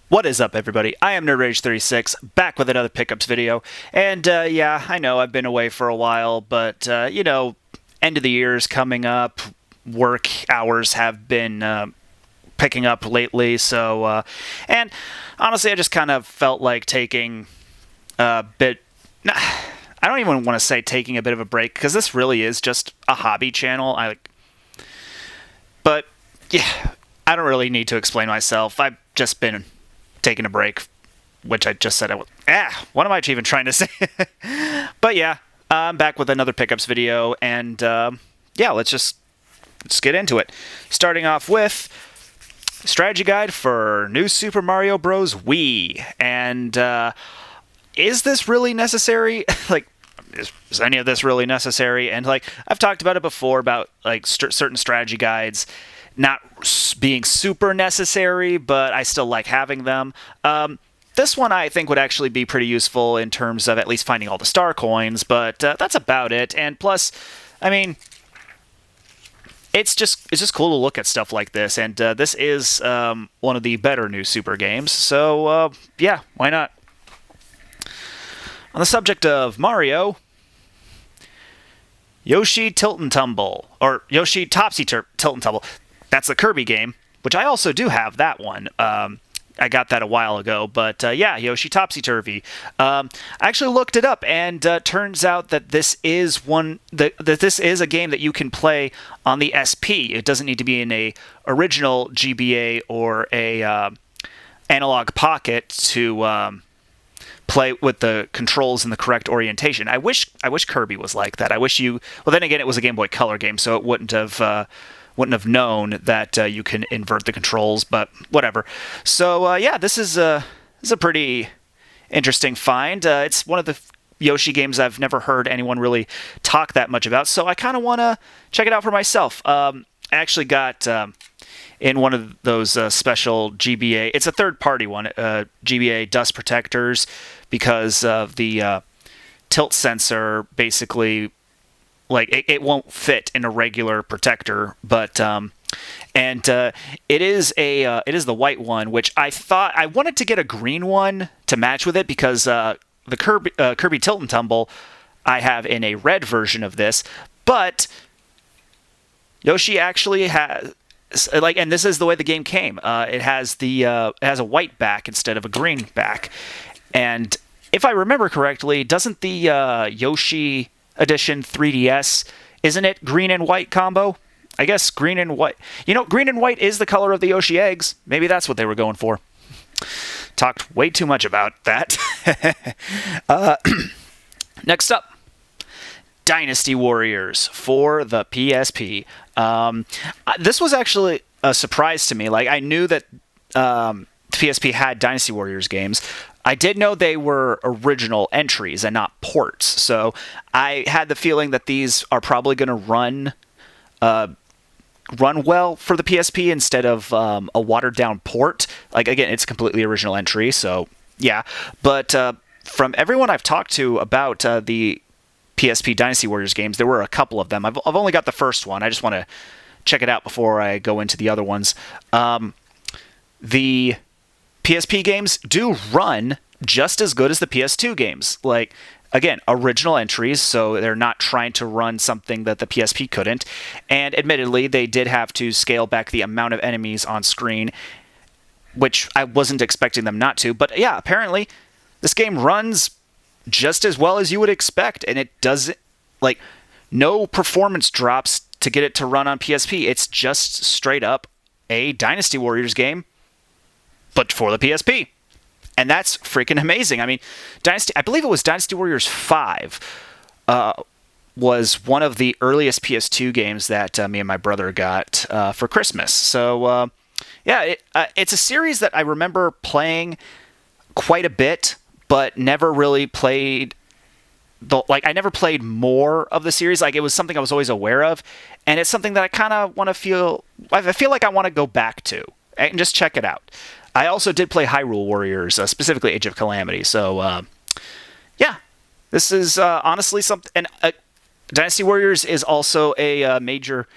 What is up, everybody? I am NerdRage36, back with another pickups video. And, yeah, I know I've been away for a while, but, end of the year is coming up. Work hours have been picking up lately, so, and honestly, I just kind of felt like taking a bit... I don't even want to say taking a bit of a break, because this really is just a hobby channel. But, yeah, I don't really need to explain myself. I've just been taking a break, which I just said I was... what am I even trying to say? But yeah, I'm back with another pickups video, and yeah, let's get into it. Starting off with strategy guide for New Super Mario Bros. Wii. And is this really necessary? Is any of this really necessary? And I've talked about it before about certain strategy guides not being super necessary, but I still like having them. This one I think would actually be pretty useful in terms of at least finding all the star coins, but that's about it. And plus, I mean, it's just cool to look at stuff like this, and this is one of the better new Super games, so yeah, why not? On the subject of Mario, Yoshi Tilt and Tumble, or Yoshi Topsy-Tilt and Tumble. That's the Kirby game, which I also do have that one. I got that a while ago, but yeah, Yoshi Topsy-Turvy. I actually looked it up, and turns out that this is this is a game that you can play on the SP. It doesn't need to be in a original GBA or a analog pocket to play with the controls in the correct orientation. I wish Kirby was like that. I wish you... Well, then again, it was a Game Boy Color game, so it wouldn't have known that you can invert the controls, but whatever. So yeah, this is a pretty interesting find. It's one of the Yoshi games I've never heard anyone really talk that much about, so I kind of want to check it out for myself. I actually got in one of those special GBA... It's a third-party one, GBA dust protectors, because of the tilt sensor basically... it won't fit in a regular protector, but it is the white one, which I thought I wanted to get a green one to match with it, because the Kirby Tilt and Tumble I have in a red version of this, but Yoshi actually has and this is the way the game came. It has a white back instead of a green back, and if I remember correctly, doesn't the Yoshi Edition 3DS, isn't it green and white combo? I guess green and white. Green and white is the color of the Yoshi eggs. Maybe that's what they were going for. Talked way too much about that. Next up, Dynasty Warriors for the PSP. This was actually a surprise to me. I knew that PSP had Dynasty Warriors games. I did know they were original entries and not ports, so I had the feeling that these are probably going to run well for the PSP instead of a watered-down port. Again, it's a completely original entry, so yeah. But from everyone I've talked to about the PSP Dynasty Warriors games, there were a couple of them. I've only got the first one. I just want to check it out before I go into the other ones. The PSP games do run just as good as the PS2 games. Again, original entries, so they're not trying to run something that the PSP couldn't. And admittedly, they did have to scale back the amount of enemies on screen, which I wasn't expecting them not to. But yeah, apparently, this game runs just as well as you would expect, and it doesn't... no performance drops to get it to run on PSP. It's just straight up a Dynasty Warriors game, but for the PSP. And that's freaking amazing. I mean, I believe it was Dynasty Warriors 5 was one of the earliest PS2 games that me and my brother got for Christmas. So, yeah, it's a series that I remember playing quite a bit, but never really played... I never played more of the series. It was something I was always aware of, and it's something that I kind of want to feel... I feel like I want to go back to and just check it out. I also did play Hyrule Warriors, specifically Age of Calamity. So, yeah, this is honestly something. And Dynasty Warriors is also a major.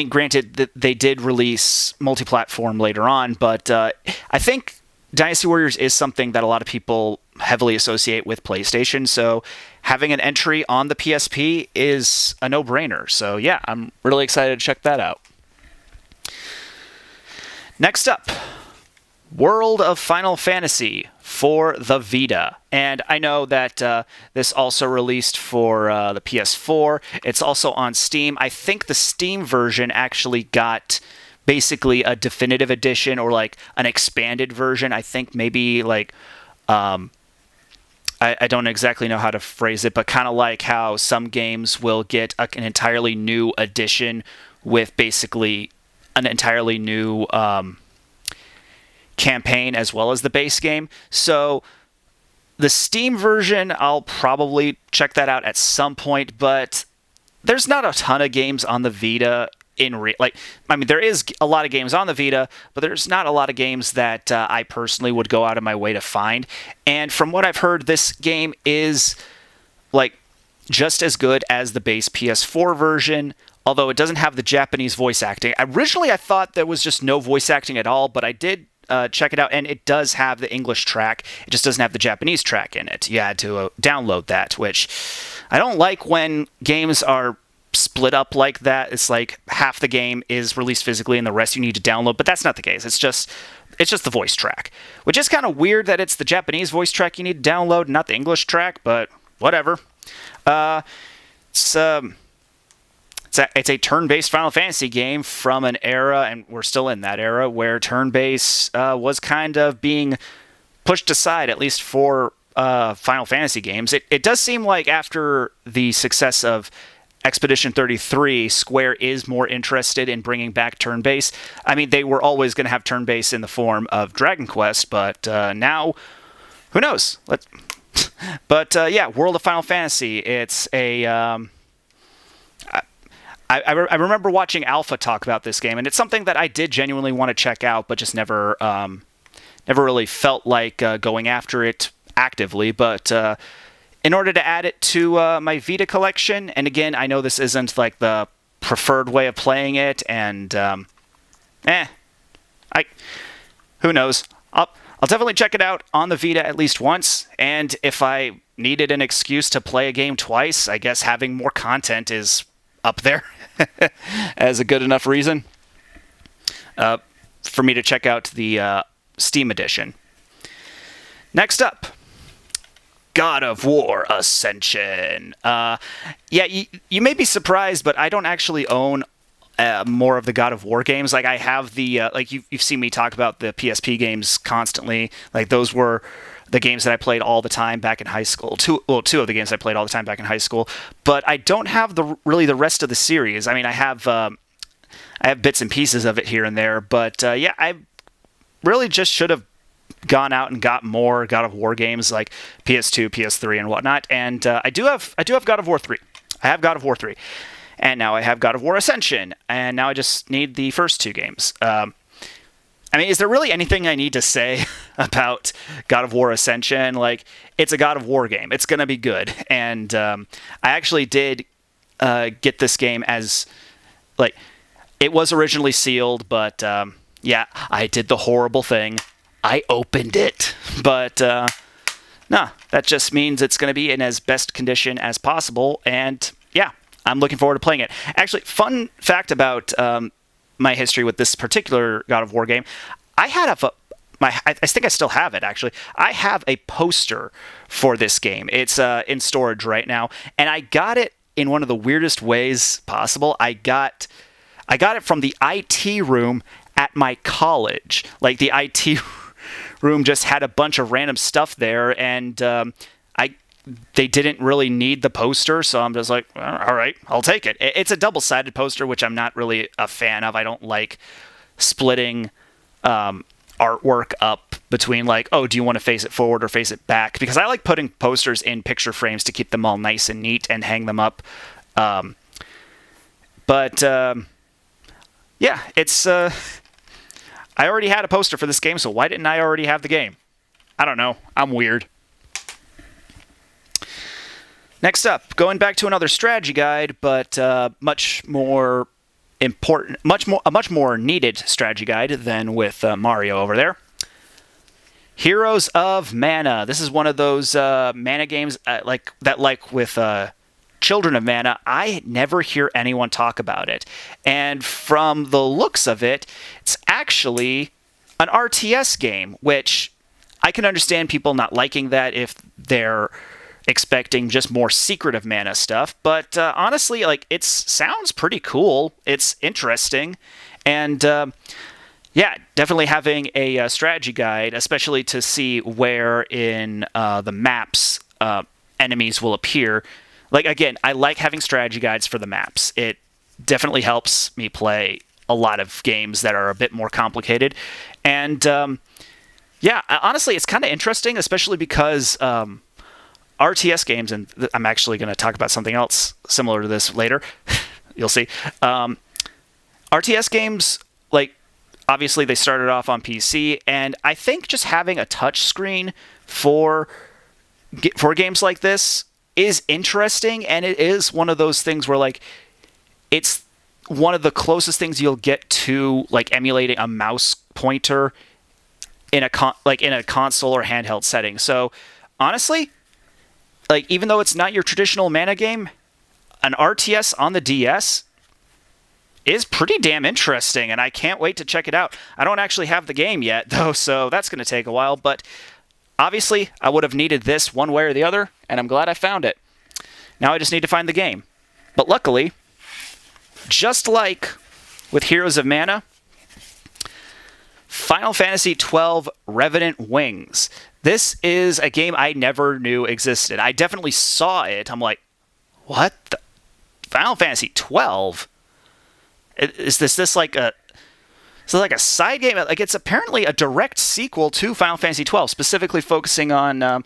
Granted that they did release multi-platform later on, but I think Dynasty Warriors is something that a lot of people heavily associate with PlayStation, so having an entry on the PSP is a no-brainer. So yeah, I'm really excited to check that out. Next up, World of Final Fantasy for the Vita. And I know that this also released for the PS4. It's also on Steam. I think the Steam version actually got basically a definitive edition or like an expanded version. I think maybe like I don't exactly know how to phrase it, but kind of like how some games will get an entirely new edition with basically an entirely new campaign as well as the base game. So the Steam version, I'll probably check that out at some point, but there's not a ton of games on the Vita there is a lot of games on the Vita, but there's not a lot of games that I personally would go out of my way to find. And from what I've heard, this game is like just as good as the base PS4 version, although it doesn't have the Japanese voice acting. Originally, I thought there was just no voice acting at all, but I did check it out, and it does have the English track. It just doesn't have the Japanese track in it. You had to download that, which I don't like when games are split up like that. It's like half the game is released physically and the rest you need to download, but that's not the case. It's just the voice track, which is kind of weird that it's the Japanese voice track you need to download, not the English track, but whatever. It's a turn-based Final Fantasy game from an era, and we're still in that era, where turn-based was kind of being pushed aside, at least for Final Fantasy games. It does seem like after the success of Expedition 33, Square is more interested in bringing back turn-based. I mean, they were always going to have turn-based in the form of Dragon Quest, but now, who knows? Yeah, World of Final Fantasy. It's a... I remember watching Alpha talk about this game, and it's something that I did genuinely want to check out, but just never really felt like going after it actively. But in order to add it to my Vita collection, and again, I know this isn't like the preferred way of playing it, and who knows? I'll definitely check it out on the Vita at least once, and if I needed an excuse to play a game twice, I guess having more content is up there as a good enough reason for me to check out the Steam edition. Next up, God of War Ascension. You may be surprised, but I don't actually own more of the God of War games. Like I have the you've seen me talk about the PSP games constantly. Like those were the games that I played all the time back in high school. Two of the games I played all the time back in high school. But I don't have the rest of the series. I mean, I have bits and pieces of it here and there. But I really just should have gone out and got more God of War games like PS2, PS3, and whatnot. And I do have God of War 3. I have God of War 3. And now I have God of War Ascension. And now I just need the first two games. I mean, is there really anything I need to say about God of War Ascension? Like, it's a God of War game. It's going to be good. And I actually did get this game as, like, it was originally sealed, but I did the horrible thing. I opened it. But, that just means it's going to be in as best condition as possible. And, yeah, I'm looking forward to playing it. Actually, fun fact about my history with this particular God of War game, I think I still have it, actually. I have a poster for this game. It's in storage right now, and I got it in one of the weirdest ways possible. I got it from the IT room at my college. Like, the IT room just had a bunch of random stuff there, and they didn't really need the poster, so I'm just like, all right, I'll take it. It's a double-sided poster, which I'm not really a fan of. I don't like splitting artwork up between, like, oh, do you want to face it forward or face it back? Because I like putting posters in picture frames to keep them all nice and neat and hang them up. It's... I already had a poster for this game, so why didn't I already have the game? I don't know. I'm weird. Next up, going back to another strategy guide, but much more important, a much more needed strategy guide than with Mario over there. Heroes of Mana. This is one of those mana games like with Children of Mana. I never hear anyone talk about it. And from the looks of it, it's actually an RTS game, which I can understand people not liking that if they're expecting just more Secret of Mana stuff. But honestly, like, it sounds pretty cool. It's interesting. And yeah, definitely having a strategy guide, especially to see where in the maps enemies will appear. Like, again, I like having strategy guides for the maps. It definitely helps me play a lot of games that are a bit more complicated. And yeah, honestly, it's kind of interesting, especially because RTS games, and I'm actually going to talk about something else similar to this later. You'll see. RTS games, like, obviously they started off on PC, and I think just having a touch screen for games like this is interesting, and it is one of those things where, like, it's one of the closest things you'll get to, like, emulating a mouse pointer in a console or handheld setting. So honestly, like, even though it's not your traditional mana game, an RTS on the DS is pretty damn interesting, and I can't wait to check it out. I don't actually have the game yet, though, so that's going to take a while, but obviously I would have needed this one way or the other, and I'm glad I found it. Now I just need to find the game. But luckily, just like with Heroes of Mana, Final Fantasy XII Revenant Wings. This is a game I never knew existed. I definitely saw it. I'm like, what? Final Fantasy XII? Is this like a side game? Like, it's apparently a direct sequel to Final Fantasy XII, specifically focusing on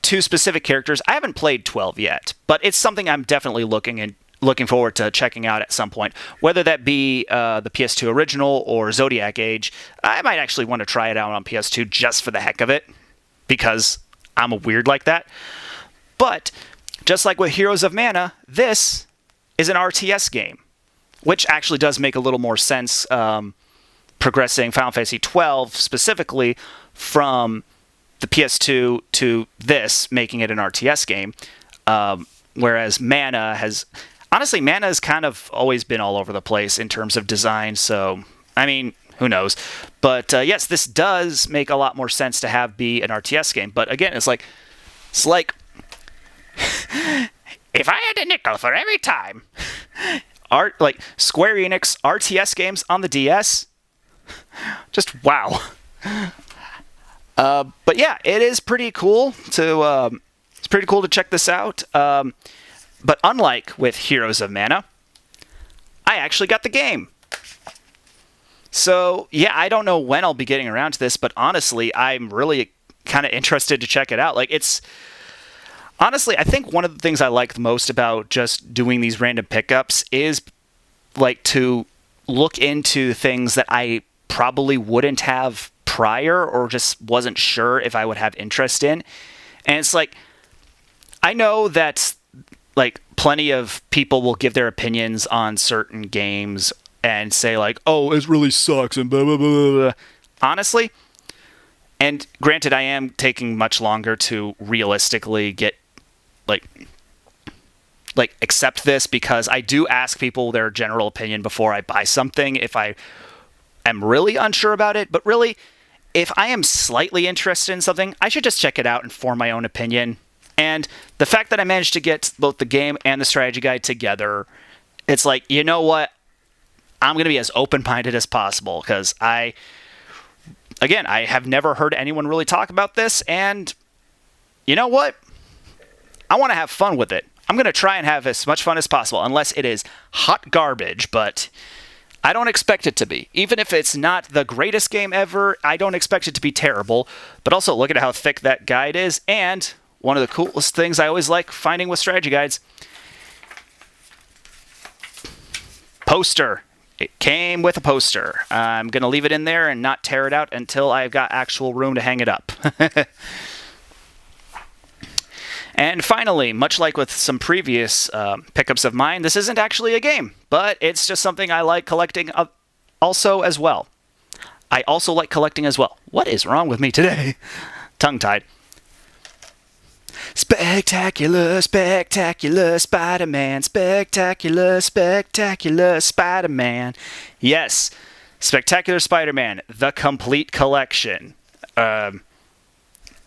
two specific characters. I haven't played 12 yet, but it's something I'm definitely looking forward to checking out at some point. Whether that be the PS2 original or Zodiac Age, I might actually want to try it out on PS2 just for the heck of it, because I'm a weird like that. But just like with Heroes of Mana, this is an RTS game, which actually does make a little more sense, progressing Final Fantasy XII specifically from the PS2 to this, making it an RTS game. Whereas Mana has kind of always been all over the place in terms of design, so, I mean, who knows? But yes, this does make a lot more sense to have be an RTS game. But again, it's like if I had a nickel for every time Square Enix RTS games on the DS, just wow. But yeah, it is pretty cool to check this out. But unlike with Heroes of Mana, I actually got the game. So yeah, I don't know when I'll be getting around to this, but honestly, I'm really kind of interested to check it out. Like, honestly, I think one of the things I like the most about just doing these random pickups is, like, to look into things that I probably wouldn't have prior, or just wasn't sure if I would have interest in. And it's like, I know that, like, plenty of people will give their opinions on certain games and say, like, oh, it really sucks and blah, blah, blah, blah. Honestly, and granted, I am taking much longer to realistically get, like accept this, because I do ask people their general opinion before I buy something if I am really unsure about it. But really, if I am slightly interested in something, I should just check it out and form my own opinion. And the fact that I managed to get both the game and the strategy guide together, it's like, you know what? I'm going to be as open-minded as possible, because I have never heard anyone really talk about this, and you know what? I want to have fun with it. I'm going to try and have as much fun as possible, unless it is hot garbage, but I don't expect it to be. Even if it's not the greatest game ever, I don't expect it to be terrible. But also, look at how thick that guide is, and one of the coolest things I always like finding with strategy guides, poster. It came with a poster. I'm going to leave it in there and not tear it out until I've got actual room to hang it up. And finally, much like with some previous pickups of mine, this isn't actually a game, but it's just something I like collecting also as well. I also like collecting as well. What is wrong with me today? Tongue-tied. Spectacular, spectacular Spider-Man. Spectacular, spectacular Spider-Man. Yes, Spectacular Spider-Man, the complete collection.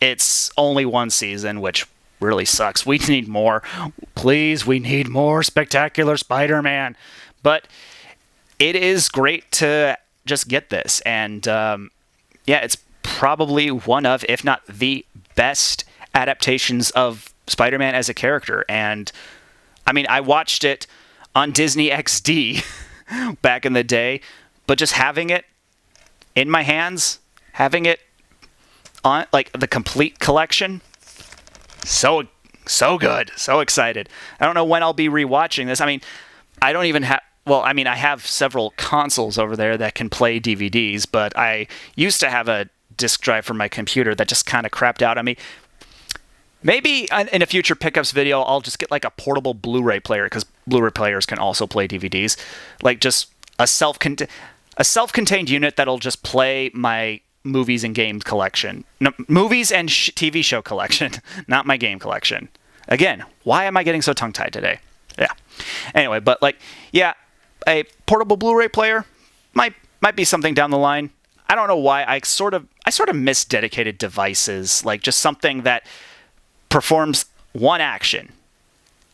It's only one season, which really sucks. We need more. Please, we need more Spectacular Spider-Man. But it is great to just get this. And it's probably one of, if not the best adaptations of Spider-Man as a character. And I mean, I watched it on Disney XD back in the day, but just having it in my hands, having it on like the complete collection, so good, so excited. I don't know when I'll be rewatching this. I mean, I don't even have, well, I mean, I have several consoles over there that can play DVDs, but I used to have a disk drive for my computer that just kind of crapped out on me. Maybe in a future pickups video, I'll just get like a portable Blu-ray player, because Blu-ray players can also play DVDs. Like just a self-contained unit that'll just play my movies and games collection. No, movies and TV show collection, not my game collection. Again, why am I getting so tongue-tied today? Yeah. Anyway, but like, yeah, a portable Blu-ray player might be something down the line. I don't know why. I sort of miss dedicated devices, like just something that performs one action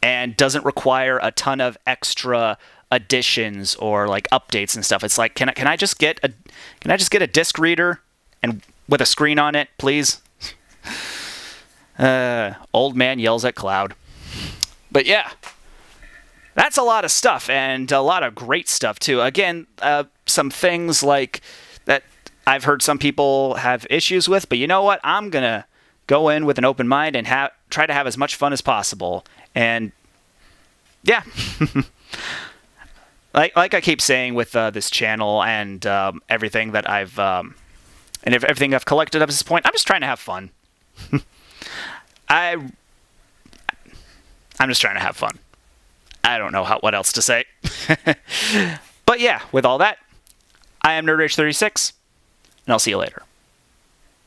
and doesn't require a ton of extra additions or like updates and stuff. It's like, can I just get a disc reader and with a screen on it, please? Old man yells at cloud. But yeah, that's a lot of stuff, and a lot of great stuff too. Again, some things like that I've heard some people have issues with, but you know what? I'm gonna go in with an open mind and try to have as much fun as possible. And yeah, like I keep saying with this channel and everything that everything I've collected up to this point, I'm just trying to have fun. I'm just trying to have fun. I don't know what else to say. But yeah, with all that, I am NerdRage36, and I'll see you later.